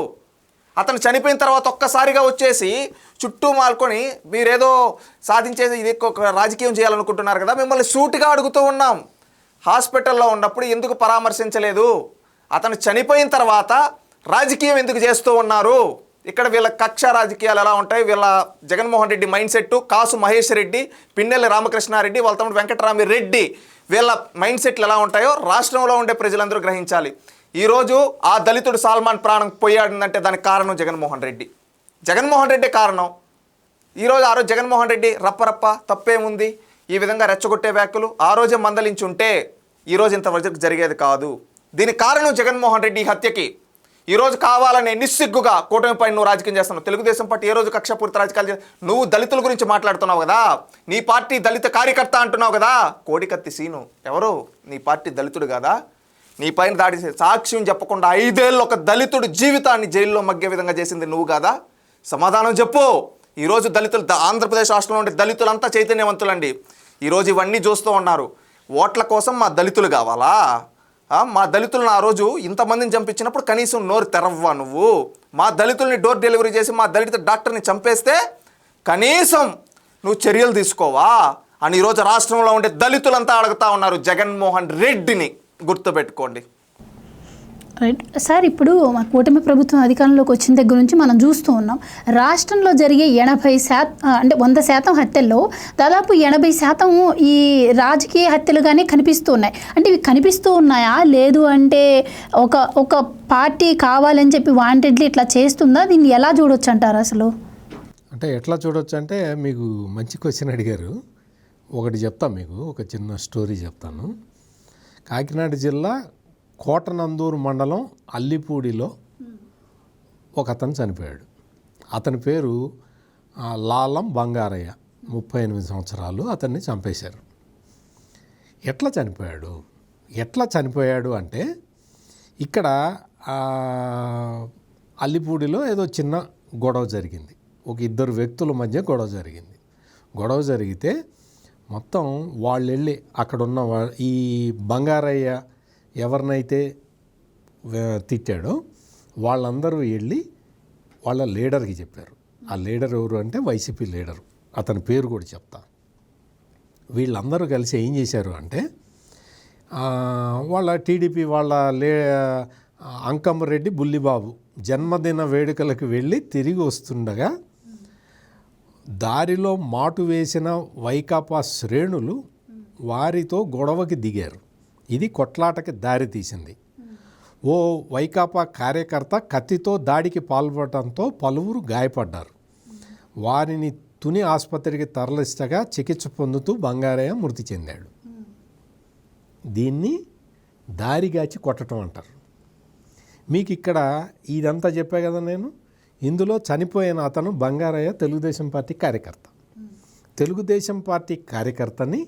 అతను చనిపోయిన తర్వాత ఒక్కసారిగా వచ్చేసి చుట్టూ మాల్కొని మీరేదో సాధించేది ఇది రాజకీయం చేయాలనుకుంటున్నారు కదా. మిమ్మల్ని సూటిగా అడుగుతూ ఉన్నాం. హాస్పిటల్లో ఉన్నప్పుడు ఎందుకు పరామర్శించలేదు? అతను చనిపోయిన తర్వాత రాజకీయం ఎందుకు చేస్తూ ఉన్నారు? ఇక్కడ వీళ్ళ కక్ష రాజకీయాలు ఎలా ఉంటాయి? వీళ్ళ జగన్మోహన్ రెడ్డి మైండ్ సెట్, కాసు మహేష్ రెడ్డి, పిన్నెల్లి రామకృష్ణారెడ్డి, వాళ్ళ తమ్ముడు వెంకటరామిరెడ్డి, వీళ్ళ మైండ్ సెట్లు ఎలా ఉంటాయో రాష్ట్రంలో ఉండే ప్రజలందరూ గ్రహించాలి. ఈరోజు ఆ దళితుడు సాల్మాన్ ప్రాణం పోయాడంటే దానికి కారణం జగన్మోహన్ రెడ్డి. జగన్మోహన్ రెడ్డి కారణం. ఈరోజు ఆ రోజు జగన్మోహన్ రెడ్డి రప్పరప్ప తప్పేముంది? ఈ విధంగా రెచ్చగొట్టే వ్యాఖ్యలు ఆ రోజే మందలించుంటే ఈరోజు ఇంతవరకు జరిగేది కాదు. దీనికి కారణం జగన్మోహన్ రెడ్డి హత్యకి. ఈరోజు కావాలనే నిస్సిగ్గుగా కూటమి పైన నువ్వు రాజకీయం చేస్తున్నావు. తెలుగుదేశం పార్టీ ఏ రోజు కక్షపూరిత రాజకీయాలు నువ్వు దళితుల గురించి మాట్లాడుతున్నావు కదా, నీ పార్టీ దళిత కార్యకర్త అంటున్నావు కదా. కోడికత్తి సీను ఎవరు? నీ పార్టీ దళితుడు కదా. నీ పైన దాడి సాక్ష్యం చెప్పకుండా 5 ఏళ్ళు ఒక దళితుడు జీవితాన్ని జైల్లో మగ్గే విధంగా చేసింది నువ్వు కాదా? సమాధానం చెప్పు. ఈరోజు దళితులు ఆంధ్రప్రదేశ్ రాష్ట్రంలో ఉండే దళితులంతా చైతన్యవంతులండి. ఈరోజు ఇవన్నీ చూస్తూ ఉన్నారు. ఓట్ల కోసం మా దళితులు కావాలా? మా దళితులను ఆ రోజు ఇంతమందిని చంపించినప్పుడు కనీసం నోరు తెరవ్వా నువ్వు? మా దళితుల్ని డోర్ డెలివరీ చేసి మా దళిత డాక్టర్ని చంపేస్తే కనీసం నువ్వు చర్యలు తీసుకోవా అని ఈరోజు రాష్ట్రంలో ఉండే దళితులంతా అడుగుతా ఉన్నారు జగన్మోహన్ రెడ్డిని. గుర్తుపెట్టుకోండి. రైట్ సార్, ఇప్పుడు మా కూటమి ప్రభుత్వం అధికారంలోకి వచ్చిన దగ్గర నుంచి మనం చూస్తూ ఉన్నాం, రాష్ట్రంలో జరిగే 80% అంటే 100% హత్యల్లో దాదాపు 80% ఈ రాజకీయ హత్యలుగానే కనిపిస్తూ ఉన్నాయి. అంటే ఇవి కనిపిస్తూ ఉన్నాయా, లేదు అంటే ఒక పార్టీ కావాలని చెప్పి వాంటెడ్లీ ఇట్లా చేస్తుందా? దీన్ని ఎలా చూడొచ్చు అంటారు అసలు? అంటే ఎట్లా చూడొచ్చు అంటే, మీకు మంచి క్వశ్చన్ అడిగారు. ఒకటి చెప్తాను, మీకు ఒక చిన్న స్టోరీ చెప్తాను. కాకినాడ జిల్లా కోటనందూరు మండలం అల్లిపూడిలో ఒక అతను చనిపోయాడు. అతని పేరు లాలం బంగారయ్య, 38 సంవత్సరాలు. అతన్ని చంపేశారు. ఎట్లా చనిపోయాడు అంటే, ఇక్కడ అల్లిపూడిలో ఏదో చిన్న గొడవ జరిగింది. ఒక 2 వ్యక్తుల మధ్య గొడవ జరిగింది. గొడవ జరిగితే మొత్తం వాళ్ళు వెళ్ళి అక్కడున్న ఈ బంగారయ్య ఎవరినైతే తిట్టాడో వాళ్ళందరూ వెళ్ళి వాళ్ళ లీడర్కి చెప్పారు. ఆ లీడర్ ఎవరు అంటే వైసీపీ లీడరు, అతని పేరు కూడా చెప్తా. వీళ్ళందరూ కలిసి ఏం చేశారు అంటే, వాళ్ళ టీడీపీ వాళ్ళ అంకమ్మరెడ్డి బుల్లిబాబు జన్మదిన వేడుకలకు వెళ్ళి తిరిగి వస్తుండగా దారిలో మాటు వేసిన వైకాపా శ్రేణులు వారితో గొడవకి దిగారు. ఇది కొట్లాటకి దారి తీసింది. ఓ వైకాపా కార్యకర్త కత్తితో దాడికి పాల్పడటంతో పలువురు గాయపడ్డారు. వారిని తుని ఆసుపత్రికి తరలిస్తగా చికిత్స పొందుతూ బంగారయ్య మృతి చెందాడు. దీన్ని దారిగాచి కొట్టడం అంటారు. మీకు ఇక్కడ ఇదంతా చెప్పా కదా నేను. ఇందులో చనిపోయిన అతను బంగారయ్య తెలుగుదేశం పార్టీ కార్యకర్త. తెలుగుదేశం పార్టీ కార్యకర్తని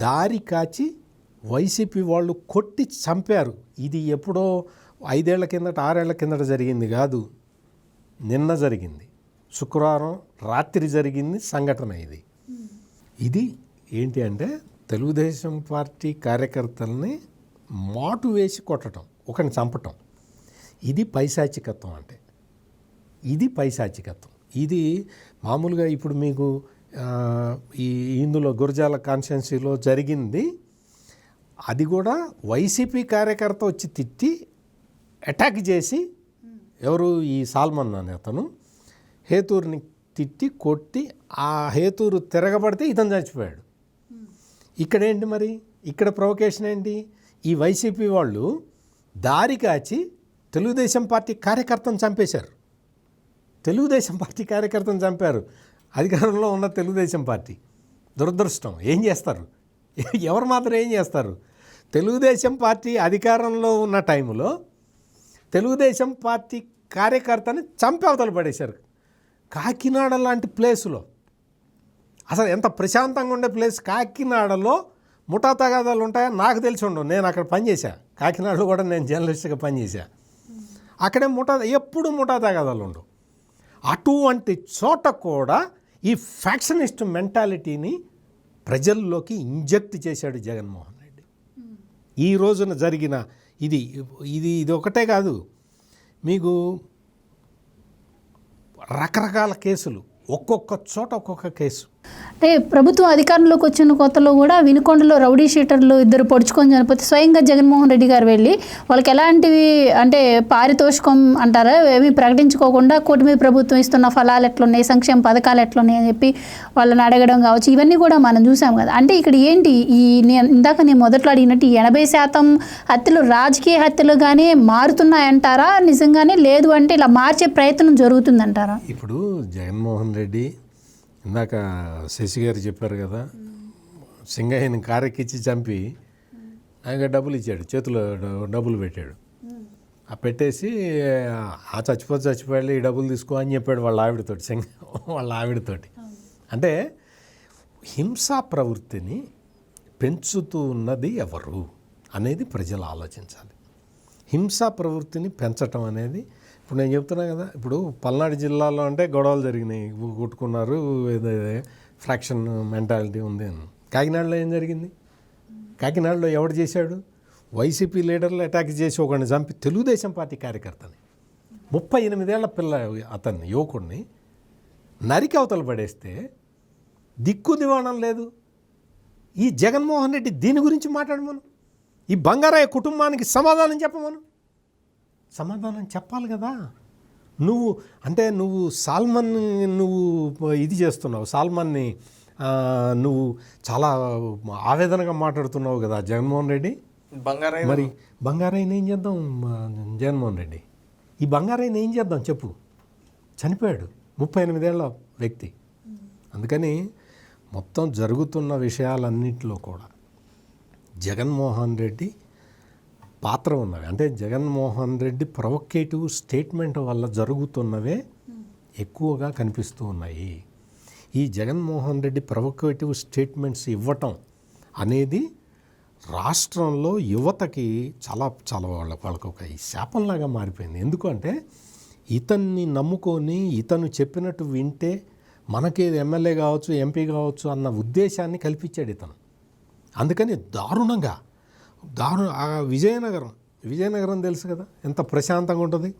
దారి కాచి వైసీపీ వాళ్ళు కొట్టి చంపారు. ఇది ఎప్పుడో 5 ఏళ్ల కిందట 6 ఏళ్ల కిందట జరిగింది కాదు, నిన్న జరిగింది. శుక్రవారం రాత్రి జరిగింది సంఘటన ఇది ఏంటి అంటే, తెలుగుదేశం పార్టీ కార్యకర్తల్ని మాటు వేసి కొట్టడం, ఒకరిని చంపటం. ఇది పైశాచికత్వం. అంటే ఇది పైశాచికత్వం. ఇది మామూలుగా ఇప్పుడు మీకు ఇందులో గురజాల కాన్స్టిట్యున్సీలో జరిగింది. అది కూడా వైసీపీ కార్యకర్త వచ్చి తిట్టి అటాక్ చేసి, ఎవరు ఈ సాల్మన్ అనే అతను హేతూరుని తిట్టి కొట్టి ఆ హేతూరు తిరగబడితే ఇతను చచ్చిపోయాడు. ఇక్కడేంటి మరి, ఇక్కడ ప్రొవకేషన్ ఏంటి? ఈ వైసీపీ వాళ్ళు దారి కాచి తెలుగుదేశం పార్టీ కార్యకర్తను చంపేశారు. తెలుగుదేశం పార్టీ కార్యకర్తను చంపారు. అధికారంలో ఉన్న తెలుగుదేశం పార్టీ దురదృష్టం. ఏం చేస్తారు? ఎవరు మాత్రం ఏం చేస్తారు? తెలుగుదేశం పార్టీ అధికారంలో ఉన్న టైంలో తెలుగుదేశం పార్టీ కార్యకర్తని చంపి అవతల పడేశారు. కాకినాడ లాంటి ప్లేసులో, అసలు ఎంత ప్రశాంతంగా ఉండే ప్లేస్ కాకినాడలో ముఠా తగాదాలు ఉంటాయా? నాకు తెలిసి ఉండవు. నేను అక్కడ పనిచేశా, కాకినాడలో కూడా నేను జర్నలిస్ట్గా పనిచేశా. అక్కడే ఎప్పుడు ముఠా తగాదాలు ఉండవు. అటువంటి చోట కూడా ఈ ఫ్యాక్షనిస్ట్ మెంటాలిటీని ప్రజల్లోకి ఇంజెక్ట్ చేశాడు జగన్మోహన్ రెడ్డి. ఈ రోజున జరిగిన ఇది ఒకటే కాదు, మీకు రకరకాల కేసులు, ఒక్కొక్క చోట ఒక్కొక్క కేసు. అంటే ప్రభుత్వం అధికారంలోకి వచ్చిన కొత్తలో కూడా వినుకొండలో రౌడీ షీటర్లు 2 పొడుచుకొని చనిపోతే స్వయంగా జగన్మోహన్ రెడ్డి గారు వెళ్ళి వాళ్ళకి ఎలాంటివి అంటే పారితోషికం అంటారా ఏమీ ప్రకటించుకోకుండా కూటమి ప్రభుత్వం ఇస్తున్న ఫలాలు ఎట్లున్నాయి, సంక్షేమ పథకాలు ఎట్లున్నాయి అని చెప్పి వాళ్ళని అడగడం కావచ్చు, ఇవన్నీ కూడా మనం చూసాం కదా. అంటే ఇక్కడ ఏంటి, ఇందాక నేను మొదట్లో అడిగినట్టు 80% హత్యలు రాజకీయ హత్యలుగానే మారుతున్నాయంటారా, నిజంగానే లేదు అంటే ఇలా మార్చే ప్రయత్నం జరుగుతుందంటారా? ఇప్పుడు జగన్మోహన్ రెడ్డి ఇందాక శశి గారు చెప్పారు కదా, సింగయ్యని కారెక్కిచ్చి చంపి ఆయన డబ్బులు ఇచ్చాడు, చేతిలో డబ్బులు పెట్టాడు. పెట్టేసి ఆ చచ్చిపోయాడు ఈ డబ్బులు తీసుకో అని చెప్పాడు వాళ్ళ ఆవిడతోటి అంటే హింసా ప్రవృత్తిని పెంచుతూ ఉన్నది ఎవరు అనేది ప్రజలు ఆలోచించాలి. హింసా ప్రవృత్తిని పెంచటం అనేది ఇప్పుడు నేను చెప్తున్నా కదా, ఇప్పుడు పల్నాడు జిల్లాలో అంటే గొడవలు జరిగినాయి, కొట్టుకున్నారు, ఏదో ఫ్రాక్షన్ మెంటాలిటీ ఉంది అని. కాకినాడలో ఏం జరిగింది? కాకినాడలో ఎవడు చేశాడు? వైసీపీ లీడర్లు అటాక్ చేసి ఒకరిని చంపి తెలుగుదేశం పార్టీ కార్యకర్తని 38 ఏళ్ల పిల్ల అతన్ని యువకుడిని నరికి అవతల పడేస్తే దిక్కు దివాణం లేదు. ఈ జగన్మోహన్ రెడ్డి దీని గురించి మాట్లాడమను, ఈ బంగారయ్య కుటుంబానికి సమాధానం చెప్పమను. సమాధానం చెప్పాలి కదా. నువ్వు సాల్మన్ ఇది చేస్తున్నావు, సాల్మన్ని నువ్వు చాలా ఆవేదనగా మాట్లాడుతున్నావు కదా జగన్మోహన్ రెడ్డి. మరి బంగారయ్యని ఏం చేద్దాం జగన్మోహన్ రెడ్డి? ఈ బంగారయ్యని ఏం చేద్దాం చెప్పు? చనిపోయాడు 38 ఏళ్ల వ్యక్తి. అందుకని మొత్తం జరుగుతున్న విషయాలన్నింటిలో కూడా జగన్మోహన్ రెడ్డి పాత్ర ఉన్నవి. అంటే జగన్మోహన్ రెడ్డి ప్రొవొకేటివ్ స్టేట్మెంట్ వల్ల జరుగుతున్నవే ఎక్కువగా కనిపిస్తూ ఉన్నాయి. ఈ జగన్మోహన్ రెడ్డి ప్రొవొకేటివ్ స్టేట్మెంట్స్ ఇవ్వటం అనేది రాష్ట్రంలో యువతకి చాలా చాలా వాళ్ళకు ఒక శాపంలాగా మారిపోయింది. ఎందుకంటే ఇతన్ని నమ్ముకొని ఇతను చెప్పినట్టు వింటే మనకి ఎమ్మెల్యే కావచ్చు, ఎంపీ కావచ్చు అన్న ఉద్దేశాన్ని కల్పించాడు ఇతను. అందుకని దారుణంగా ఆ విజయనగరం తెలుసు కదా ఎంత ప్రశాంతంగా ఉంటుంది.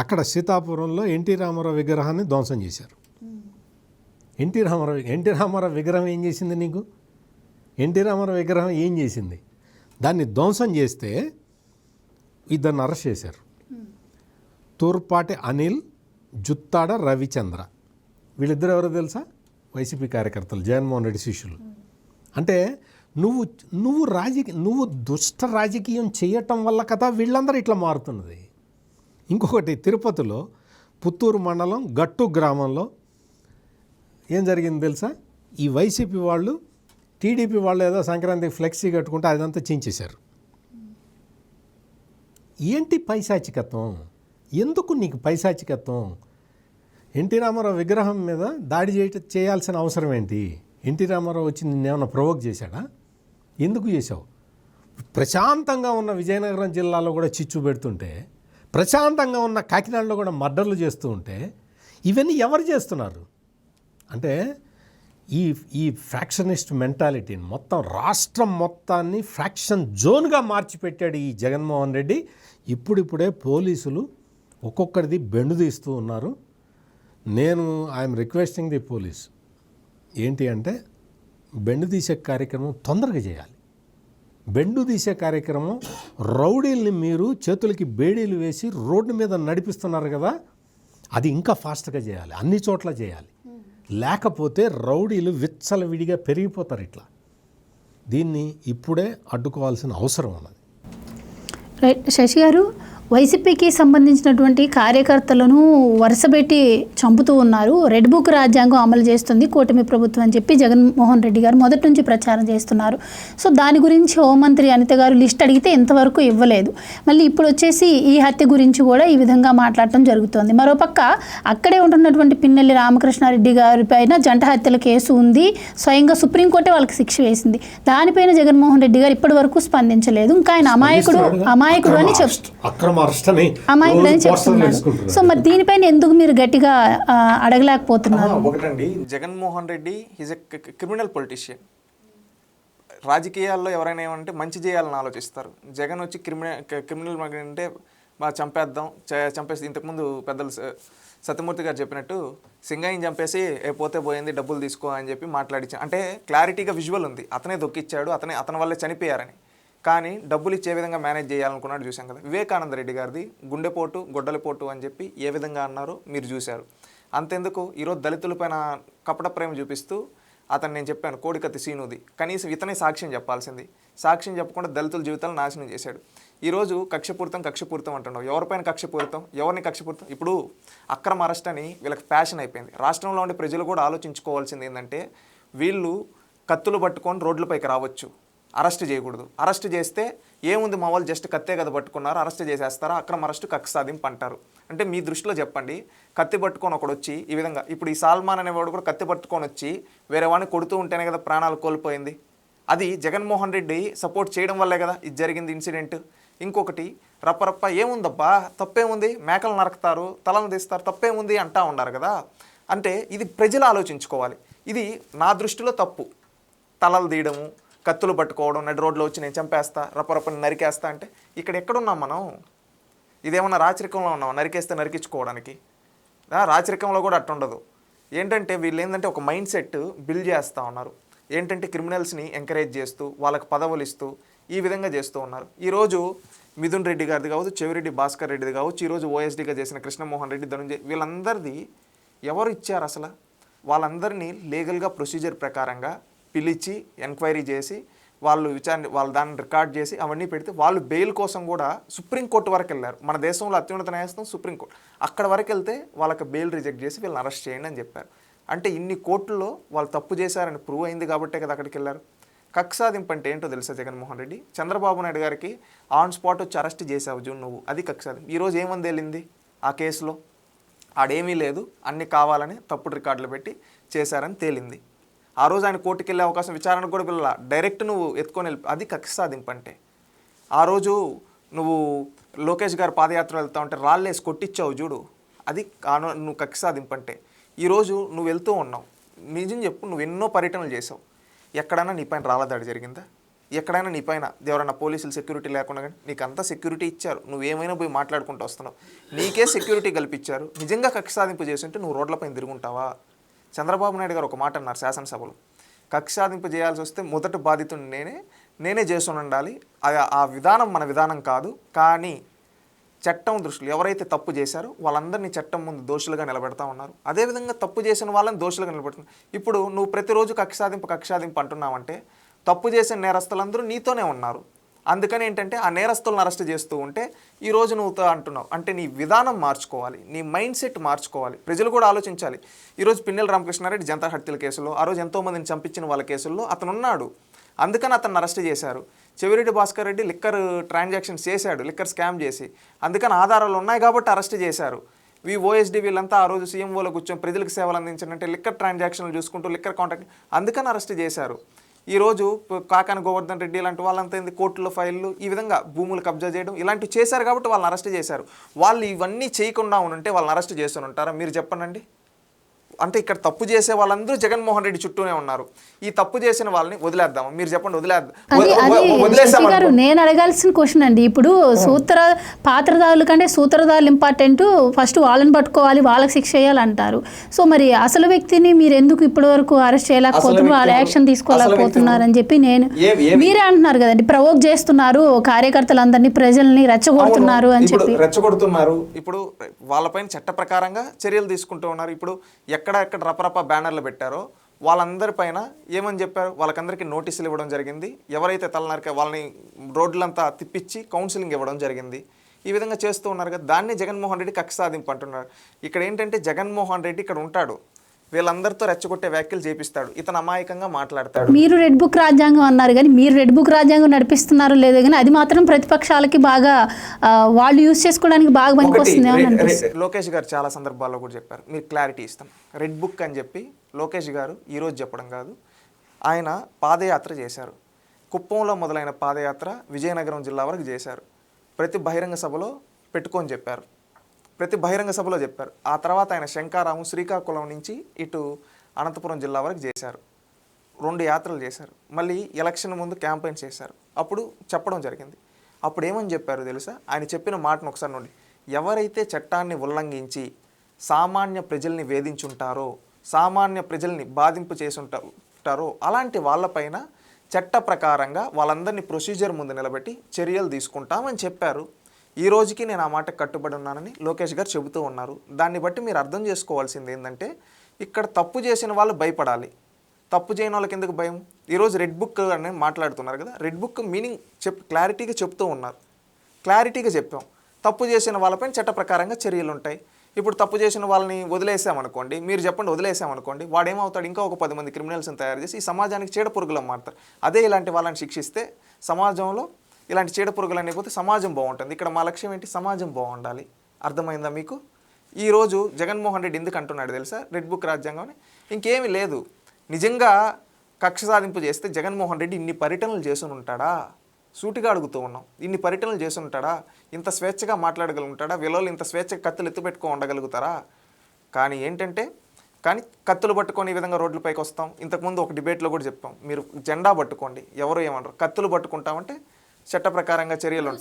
అక్కడ సీతాపురంలో ఎన్టీ రామారావు విగ్రహాన్ని ధ్వంసం చేశారు. ఎన్టీ రామారావు విగ్రహం ఏం చేసింది నీకు? ఎన్టీ రామారావు విగ్రహం ఏం చేసింది? దాన్ని ధ్వంసం చేస్తే ఇద్దరిని అరెస్ట్ చేశారు. తూర్పాటి అనిల్, జుత్తాడ రవిచంద్ర. వీళ్ళిద్దరు ఎవరో తెలుసా? వైసీపీ కార్యకర్తలు, జగన్మోహన్ రెడ్డి శిష్యులు. అంటే నువ్వు దుష్ట రాజకీయం చేయటం వల్ల కదా వీళ్ళందరూ ఇట్లా మారుతున్నది. ఇంకొకటి తిరుపతిలో పుత్తూరు మండలం గట్టు గ్రామంలో ఏం జరిగింది తెలుసా? ఈ వైసీపీ వాళ్ళు టీడీపీ వాళ్ళు ఏదో సంక్రాంతికి ఫ్లెక్సీ కట్టుకుంటే అదంతా చించేశారు. ఏంటి పైశాచికత్వం? ఎందుకు నీకు పైశాచికత్వం? ఎన్టీ రామారావు విగ్రహం మీద దాడి చేయాల్సిన అవసరం ఏంటి? ఎన్టీ రామారావు వచ్చి నిన్నేమన్నా ప్రొవోక్ చేశాడా? ఎందుకు చేశావు? ప్రశాంతంగా ఉన్న విజయనగరం జిల్లాలో కూడా చిచ్చు పెడుతుంటే, ప్రశాంతంగా ఉన్న కాకినాడలో కూడా మర్డర్లు చేస్తూ ఉంటే ఇవన్నీ ఎవరు చేస్తున్నారు? అంటే ఈ ఫ్రాక్షనిస్ట్ మెంటాలిటీని మొత్తం రాష్ట్రం మొత్తాన్ని ఫ్రాక్షన్ జోన్గా మార్చిపెట్టాడు ఈ జగన్మోహన్ రెడ్డి. ఇప్పుడిప్పుడే పోలీసులు ఒక్కొక్కరిది బెండు తీస్తూ ఉన్నారు. ఐఎమ్ రిక్వెస్టింగ్ ది పోలీస్ ఏంటి అంటే బెండు తీసే కార్యక్రమం తొందరగా చేయాలి. బెండు తీసే కార్యక్రమం రౌడీల్ని మీరు చేతులకి బేడీలు వేసి రోడ్డు మీద నడిపిస్తున్నారు కదా, అది ఇంకా ఫాస్ట్గా చేయాలి, అన్ని చోట్ల చేయాలి. లేకపోతే రౌడీలు విచ్చలవిడిగా పెరిగిపోతారు. ఇట్లా దీన్ని ఇప్పుడే అడ్డుకోవాల్సిన అవసరం ఉన్నది. రైట్ శశి గారు, వైసీపీకి సంబంధించినటువంటి కార్యకర్తలను వరుసపెట్టి చంపుతూ ఉన్నారు. రెడ్ బుక్ రాజ్యాంగం అమలు చేస్తుంది కూటమి ప్రభుత్వం అని చెప్పి జగన్మోహన్ రెడ్డి గారు మొదటి నుంచి ప్రచారం చేస్తున్నారు. సో దాని గురించి హోంమంత్రి అనిత గారు లిస్ట్ అడిగితే ఇంతవరకు ఇవ్వలేదు. మళ్ళీ ఇప్పుడు వచ్చేసి ఈ హత్య గురించి కూడా ఈ విధంగా మాట్లాడటం జరుగుతోంది. మరోపక్క అక్కడే ఉంటున్నటువంటి పిన్నెల్లి రామకృష్ణారెడ్డి గారి పైన జంట హత్యల కేసు ఉంది. స్వయంగా సుప్రీంకోర్టే వాళ్ళకి శిక్ష వేసింది. దానిపైన జగన్మోహన్ రెడ్డి గారు ఇప్పటి వరకు స్పందించలేదు. ఇంకా ఆయన అమాయకుడు అని చెప్తున్నారు. సో మరి దీనిపైన ఎందుకు మీరు గట్టిగా అడగలేకపోతున్నారు? ఒకటండి, Jaganmohan Reddy is a criminal politician. రాజకీయాల్లో ఎవరైనా ఏమంటే మంచి చేయాలని ఆలోచిస్తారు. జగన్ వచ్చి క్రిమినల్ అంటే బాగా చంపేసి ఇంతకుముందు పెద్దలు సత్యమూర్తి గారు చెప్పినట్టు సింగయ్యని చంపేసి పోతే పోయింది డబ్బులు తీసుకో అని చెప్పి మాట్లాడించాను. అంటే క్లారిటీగా విజువల్ ఉంది, అతనే దొక్కిచ్చాడు, అతని వల్లే చనిపోయారని. కానీ డబ్బులు ఇచ్చే విధంగా మేనేజ్ చేయాలనుకున్నాడు చూసాం కదా. వివేకానంద రెడ్డి గారిది గుండెపోటు గొడ్డలిపోటు అని చెప్పి ఏ విధంగా అన్నారో మీరు చూశారు. అంతెందుకు ఈరోజు దళితులపైన కపట ప్రేమ చూపిస్తూ నేను చెప్పాను కోడికత్తి సీనుది, కనీసం ఇతనే సాక్ష్యం చెప్పాల్సింది. సాక్ష్యం చెప్పకుండా దళితుల జీవితాలు నాశనం చేశాడు. ఈరోజు కక్షపూరితం అంటున్నావు. ఎవరిపైన కక్షపూరితం? ఎవరిని కక్షపూరితం? ఇప్పుడు అక్రమ అరెస్ట్ అని వీళ్ళకి ఫ్యాషన్ అయిపోయింది. రాష్ట్రంలో ఉండే ప్రజలు కూడా ఆలోచించుకోవాల్సింది ఏంటంటే వీళ్ళు కత్తులు పట్టుకొని రోడ్లపైకి రావచ్చు, అరెస్ట్ చేయకూడదు. అరెస్ట్ చేస్తే ఏముంది, మా వాళ్ళు జస్ట్ కత్తే కదా పట్టుకున్నారు, అరెస్ట్ చేసేస్తారా, అక్రమ అరెస్టు కక్ష సాధింపు అంటారు. అంటే మీ దృష్టిలో చెప్పండి, కత్తి పట్టుకొని ఒకడు వచ్చి ఈ విధంగా, ఇప్పుడు ఈ సాల్మాన్ అనేవాడు కూడా కత్తి పట్టుకొని వచ్చి వేరే వాడిని కొడుతూ ఉంటేనే కదా ప్రాణాలు కోల్పోయింది. అది జగన్మోహన్ రెడ్డి సపోర్ట్ చేయడం వల్లే కదా ఇది జరిగింది ఇన్సిడెంట్. ఇంకొకటి రప్పరప్ప ఏముందబ్బా, తప్పేముంది, మేకలు నరకుతారు, తలను తీస్తారు, తప్పేముంది అంటా ఉన్నారు కదా. అంటే ఇది ప్రజలు ఆలోచించుకోవాలి. ఇది నా దృష్టిలో తప్పు. తలలు తీయడము, కత్తులు పట్టుకోవడం, నడి రోడ్లో వచ్చి నేను చంపేస్తా, రప్పరప్పని నరికేస్తా అంటే ఇక్కడ ఎక్కడున్నాం మనం? ఇదేమన్నా రాచరికంలో ఉన్నాం నరికేస్తే నరికించుకోవడానికి? రాచరికంలో కూడా అట్టుండదు. ఏంటంటే వీళ్ళు ఏంటంటే ఒక మైండ్ సెట్ బిల్డ్ చేస్తూ ఉన్నారు. ఏంటంటే క్రిమినల్స్ని ఎంకరేజ్ చేస్తూ వాళ్ళకి పదవులు ఇస్తూ ఈ విధంగా చేస్తూ ఉన్నారు. ఈరోజు మిథున్ రెడ్డి గారిది కావచ్చు, చెవిరెడ్డి భాస్కర్ రెడ్డిది కావచ్చు, ఈరోజు ఓఎస్డీగా చేసిన కృష్ణమోహన్ రెడ్డి, ధనుంజయ్, వీళ్ళందరిది ఎవరు ఇచ్చారు అసలు? వాళ్ళందరినీ లీగల్గా ప్రొసీజర్ ప్రకారంగా పిలిచి ఎంక్వైరీ చేసి వాళ్ళు వాళ్ళు దాన్ని రికార్డ్ చేసి అవన్నీ పెడితే వాళ్ళు బెయిల్ కోసం కూడా సుప్రీంకోర్టు వరకు వెళ్ళారు. మన దేశంలో అత్యున్నత న్యాయస్థానం సుప్రీంకోర్టు. అక్కడ వరకు వెళ్తే వాళ్ళకి బెయిల్ రిజెక్ట్ చేసి వీళ్ళని అరెస్ట్ చేయండి అని చెప్పారు. అంటే ఇన్ని కోర్టుల్లో వాళ్ళు తప్పు చేశారని ప్రూవ్ అయింది కాబట్టే కదా అక్కడికి వెళ్ళారు. కక్ష సాధింపు అంటే ఏంటో తెలుసా జగన్మోహన్ రెడ్డి? చంద్రబాబు నాయుడు గారికి ఆన్ స్పాట్ వచ్చి అరెస్ట్ చేసావు జూన్ నువ్వు, అది కక్ష సాధింపు. ఈరోజు ఏమంది వెళ్ళింది ఆ కేసులో? ఆడేమీ లేదు, అన్ని కావాలని తప్పుడు రికార్డులు పెట్టి చేశారని తేలింది. ఆ రోజు ఆయన కోర్టుకు వెళ్ళే అవకాశం, విచారణకు కూడా పిల్ల డైరెక్ట్ నువ్వు ఎత్తుకొని వెళ్ళి, అది కక్ష సాధింపు అంటే. ఆ రోజు నువ్వు లోకేష్ గారు పాదయాత్ర వెళ్తా ఉంటే రాళ్ళేసి కొట్టించావు చూడు, అది నువ్వు కక్ష సాధింపు అంటే. ఈరోజు నువ్వు వెళ్తూ ఉన్నావు, నిజం చెప్పు, నువ్వు ఎన్నో పర్యటనలు చేసావు, ఎక్కడైనా నీ పైన రాళ్ళ దాడి జరిగిందా? ఎక్కడైనా నీ పైన ఎవరైనా పోలీసులు సెక్యూరిటీ లేకుండా కానీ నీకు అంతా సెక్యూరిటీ ఇచ్చారు, నువ్వేమైనా పోయి మాట్లాడుకుంటూ వస్తున్నావు, నీకే సెక్యూరిటీ కల్పించారు. నిజంగా కక్ష సాధింపు చేస్తుంటే నువ్వు రోడ్లపైన తిరుగుంటావా? చంద్రబాబు నాయుడు గారు ఒక మాట అన్నారు శాసనసభలో, కక్ష సాధింపు చేయాల్సి వస్తే మొదటి బాధితుని నేనే చేస్తూనే ఉండాలి, ఆ విధానం మన విధానం కాదు, కానీ చట్టం దృష్టిలో ఎవరైతే తప్పు చేశారో వాళ్ళందరినీ చట్టం ముందు దోషులుగా నిలబెడతా ఉన్నారు. అదేవిధంగా తప్పు చేసిన వాళ్ళని దోషులుగా నిలబెడుతున్నారు. ఇప్పుడు నువ్వు ప్రతిరోజు కక్ష సాధింపు అంటున్నావంటే తప్పు చేసిన నేరస్తులందరూ నీతోనే ఉన్నారు. అందుకని ఏంటంటే ఆ నేరస్తులను అరెస్ట్ చేస్తూ ఉంటే ఈరోజు నువ్వు అంటున్నావు అంటే నీ విధానం మార్చుకోవాలి, నీ మైండ్ సెట్ మార్చుకోవాలి. ప్రజలు కూడా ఆలోచించాలి. ఈరోజు పిన్నెల రామకృష్ణారెడ్డి జంతర్ హత్యల కేసులో, ఆ రోజు ఎంతోమందిని చంపించిన వాళ్ళ కేసుల్లో అతను ఉన్నాడు, అందుకని అతన్ని అరెస్ట్ చేశారు. చెవిరెడ్డి భాస్కర్ రెడ్డి లిక్కర్ ట్రాన్సాక్షన్స్ చేశాడు, లిక్కర్ స్కామ్ చేసి, అందుకని ఆధారాలు ఉన్నాయి కాబట్టి అరెస్ట్ చేశారు. ఓఎస్డీ వీళ్ళంతా ఆ రోజు సీఎంఓలో కూర్చొని ప్రజలకు సేవలు అందించారంటే లిక్కర్ ట్రాన్సాక్షన్లు చూసుకుంటూ లిక్కర్ కాంట్రాక్ట్, అందుకని అరెస్ట్ చేశారు. ఈరోజు కాకాని గోవర్ధన్ రెడ్డి ఇలాంటి వాళ్ళంతా ఏంది కోర్టులో ఫైళ్ళు ఈ విధంగా భూములు కబ్జా చేయడం ఇలాంటివి చేశారు కాబట్టి వాళ్ళని అరెస్ట్ చేశారు. వాళ్ళు ఇవన్నీ చేయకుండా ఉంటే వాళ్ళని అరెస్ట్ చేస్తూనే ఉంటారా? మీరు చెప్పండి. అంటే ఇక్కడ తప్పు చేసే వాళ్ళందరూ జగన్మోహన్ రెడ్డి చుట్టూనే ఉన్నారు. ఈ తప్పు చేసిన వాళ్ళని వదిలేద్దాం, మీరు చెప్పండి. గారు నేను అడగాల్సిన క్వశ్చన్ అండి. ఇప్పుడు పాత్రదారుల కంటే సూత్రధారులు ఇంపార్టెంట్, ఫస్ట్ వాళ్ళని పట్టుకోవాలి, వాళ్ళకి శిక్ష చేయాలంటారు. సో మరి అసలు వ్యక్తిని మీరు ఎందుకు ఇప్పటి వరకు అరెస్ట్ చేయలేకపోతున్నారు, వాళ్ళ యాక్షన్ తీసుకోలేకపోతున్నారు అని చెప్పి మీరే అంటున్నారు కదండి. ప్రవోక్ చేస్తున్నారు, కార్యకర్తలందరినీ ప్రజల్ని రెచ్చగొడుతున్నారు అని చెప్పి రెచ్చగొడుతున్నారు. ఇప్పుడు వాళ్ళపైన చట్ట ప్రకారంగా చర్యలు తీసుకుంటూ ఉన్నారు. ఇప్పుడు ఎక్కడ రపరప బ్యానర్లు పెట్టారో వాళ్ళందరిపైన ఏమని చెప్పారు, వాళ్ళకందరికీ నోటీసులు ఇవ్వడం జరిగింది. ఎవరైతే తలనరికే వాళ్ళని రోడ్లంతా తిప్పించి కౌన్సిలింగ్ ఇవ్వడం జరిగింది. ఈ విధంగా చేస్తూ ఉన్నారు కదా, దాన్ని జగన్మోహన్ రెడ్డి కక్ష సాధింపు అంటున్నారు. ఇక్కడ ఏంటంటే జగన్మోహన్ రెడ్డి ఇక్కడ ఉంటాడు, వీళ్ళందరితో రెచ్చగొట్టే వ్యాఖ్యలు చేపిస్తాడు, ఇతను అమాయకంగా మాట్లాడతాడు. మీరు రెడ్ బుక్ రాజ్యాంగం అన్నారు కానీ మీరు రెడ్ బుక్ రాజ్యాంగం నడిపిస్తున్నారో లేదో కానీ అది మాత్రం ప్రతిపక్షాలకి బాగా వాళ్ళు యూజ్ చేసుకోవడానికి బాగా పనికొస్తుంది. లోకేష్ గారు చాలా సందర్భాల్లో కూడా చెప్పారు, మీరు క్లారిటీ ఇస్తాం రెడ్ బుక్ అని చెప్పి. లోకేష్ గారు ఈరోజు చెప్పడం కాదు, ఆయన పాదయాత్ర చేశారు. కుప్పంలో మొదలైన పాదయాత్ర విజయనగరం జిల్లా వరకు చేశారు. ప్రతి బహిరంగ సభలో పెట్టుకొని చెప్పారు, ప్రతి బహిరంగ సభలో చెప్పారు. ఆ తర్వాత ఆయన శంకారాము శ్రీకాకుళం నుంచి ఇటు అనంతపురం జిల్లా వరకు చేశారు. 2 యాత్రలు చేశారు. మళ్ళీ ఎలక్షన్ ముందు క్యాంపెయిన్ చేశారు. అప్పుడు చెప్పడం జరిగింది. అప్పుడు ఏమని చెప్పారు తెలుసా? ఆయన చెప్పిన మాటను ఒకసారి నుండి, ఎవరైతే చట్టాన్ని ఉల్లంఘించి సామాన్య ప్రజల్ని వేధించుంటారో, సామాన్య ప్రజల్ని బాధింపు చేసుంటారో అలాంటి వాళ్ళపైన చట్ట ప్రకారంగా వాళ్ళందరినీ ప్రొసీజర్ ముందు నిలబెట్టి చర్యలు తీసుకుంటామని చెప్పారు. ఈ రోజుకి నేను ఆ మాట కట్టుబడి ఉన్నానని లోకేష్ గారు చెబుతూ ఉన్నారు. దాన్ని బట్టి మీరు అర్థం చేసుకోవాల్సింది ఏంటంటే ఇక్కడ తప్పు చేసిన వాళ్ళు భయపడాలి, తప్పు చేయని వాళ్ళకి ఎందుకు భయం? ఈరోజు రెడ్ బుక్ అని మాట్లాడుతున్నారు కదా, రెడ్ బుక్ మీనింగ్ క్లారిటీగా చెప్తూ ఉన్నారు. క్లారిటీగా చెప్పాం, తప్పు చేసిన వాళ్ళపైన చట్ట ప్రకారంగా చర్యలు ఉంటాయి. ఇప్పుడు తప్పు చేసిన వాళ్ళని వదిలేసామనుకోండి, మీరు చెప్పండి వదిలేసామనుకోండి, వాడేమవుతాడు, ఇంకా ఒక 10 మంది క్రిమినల్స్ని తయారు చేసి ఈ సమాజానికి చీడపురుగులం మారుతారు. అదే ఇలాంటి వాళ్ళని శిక్షిస్తే సమాజంలో ఇలాంటి చీడపురుగులు అనేకపోతే సమాజం బాగుంటుంది. ఇక్కడ మా లక్ష్యం ఏంటి, సమాజం బాగుండాలి. అర్థమైందా మీకు? ఈరోజు జగన్మోహన్ రెడ్డి ఎందుకు అంటున్నాడు తెలుసా, రెడ్ బుక్ రాజ్యాంగం అని? ఇంకేమీ లేదు. నిజంగా కక్ష సాధింపు చేస్తే జగన్మోహన్ రెడ్డి ఇన్ని పర్యటనలు చేసుని ఉంటాడా? సూటిగా అడుగుతూ ఉన్నాం. ఇన్ని పర్యటనలు చేసి ఉంటాడా? ఇంత స్వేచ్ఛగా మాట్లాడగలుగుతాడా? వీళ్ళు ఇంత స్వేచ్ఛగా కత్తులు ఎత్తుపెట్టుకో ఉండగలుగుతారా? కానీ ఏంటంటే కత్తులు పట్టుకొని ఈ విధంగా రోడ్లపైకి వస్తాం. ఇంతకుముందు ఒక డిబేట్లో కూడా చెప్పాం, మీరు జెండా పట్టుకోండి, ఎవరు ఏమన్నారు, కత్తులు పట్టుకుంటామంటే చట్ట ప్రకారంగా చర్యలు ఉంటాయి.